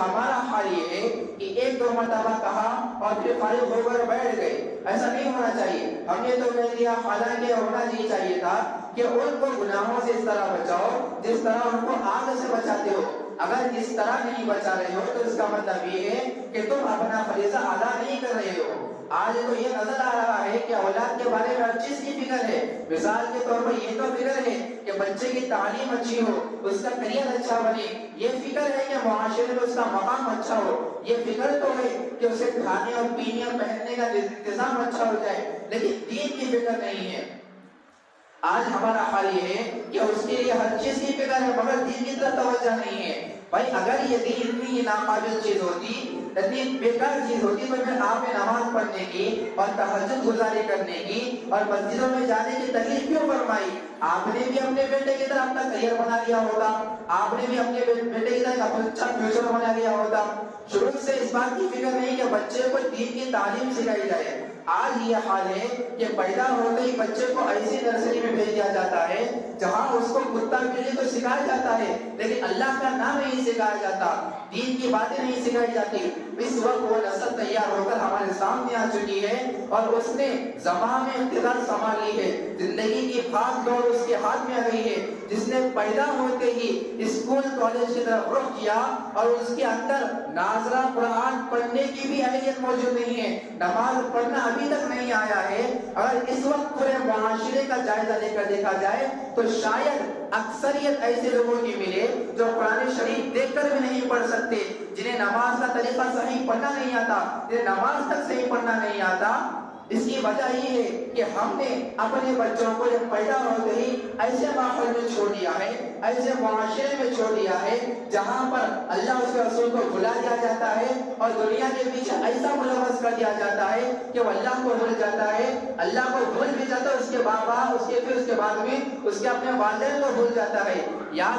ہمارا حال یہ ہے کہ ایک دو مرتبہ کہا اور پھر فارغ ہو کر بیٹھ گئے، ایسا نہیں ہونا چاہیے۔ ہم نے تو کہہ دیا، حالانکہ ہونا نہیں چاہیے تھا کہ ان کو گناہوں سے اس طرح بچاؤ جس طرح ان کو آگ سے بچاتے ہو۔ اگر اس طرح نہیں بچا رہے ہو تو اس کا مطلب یہ ہے کہ تم اپنا فریضہ ادا نہیں کر رہے ہو۔ آج تو یہ نظر آ رہا ہے کہ اولاد کے بارے میں ہر چیز کی فکر ہے۔ مثال کے طور پر یہ تو فکر ہے کہ بچے کی تعلیم اچھی ہو، اس کا کریئر اچھا بنے، یہ فکر ہے کہ معاشرے میں اس کا مقام اچھا ہو، یہ فکر تو ہے کہ اسے کھانے اور پینے اور پہننے کا انتظام اچھا ہو جائے، لیکن دین کی فکر نہیں ہے۔ آج ہمارا حال یہ ہے کہ اس کے لیے ہر چیز کی فکر ہے مگر دین کی طرف توجہ نہیں ہے۔ بھائی اگر یہ دین اتنی ناقابل چیز ہوتی، اتنی بیکار چیز ہوتی تو پھر آپ نے نماز پڑھنے کی اور تہجد گزاری کرنے کی اور مسجدوں میں جانے کی تکلیف کیوں فرمائی؟ آپ نے بھی اپنے بیٹے کی طرح اپنا کریئر بنا لیا ہوتا، آپ نے بھی اپنے بیٹے کی طرح اپنا اچھا فیوچر بنا لیا ہوتا۔ شروع سے اس بات کی فکر نہیں کہ بچے کو دین کی تعلیم سکھائی جائے۔ آج یہ حال ہے کہ پیدا ہوتے ہی بچے کو ایسی نرسری میں بھیج دیا جاتا ہے جہاں اس کو کتا بلی تو سکھایا جاتا ہے لیکن اللہ کا نام نہیں سکھایا جاتا، دین کی باتیں نہیں سکھائی جاتی۔ اس وقت وہ نسل تیار ہو کر ہمارے سامنے آ چکی ہے اور اس نے زمان میں اقتدار سنبھال لی ہے، زندگی کی بھاگ دوڑ اس کے ہاتھ میں آ گئی ہے، جس نے پیدا ہوتے ہی اسکول کالج کی طرف رخ کیا اور اس کے اندر ناظرہ قرآن پڑھنے کی بھی اہلیت موجود نہیں ہے، نماز پڑھنا ابھی تک نہیں آیا ہے۔ اگر اس وقت پورے معاشرے کا جائزہ لے کر دیکھا جائے تو شاید اکثریت ایسے لوگوں کی ملے جو قرآن شریف دیکھ کر بھی نہیں پڑھ سکتے، جنہیں نماز کا طریقہ صحیح پڑھنا نہیں آتا، جنہیں نماز تک صحیح پڑھنا نہیں آتا۔ اس کی وجہ یہ ہے کہ ہم نے اپنے بچوں کو جب پیدا ہوتے ہی ایسے ماحول میں چھوڑ دیا ہے، ایسے معاشرے میں چھوڑ دیا ہے جہاں پر اللہ اس کے رسول کو بھلا دیا جاتا ہے اور دنیا کے پیچھے ایسا ملوث کر دیا جاتا ہے کہ وہ اللہ کو بھول جاتا ہے، اللہ کو بھول بھی جاتا ہے، اس کے بعد میں اس کے اپنے والدین کو بھول جاتا ہے۔ یاد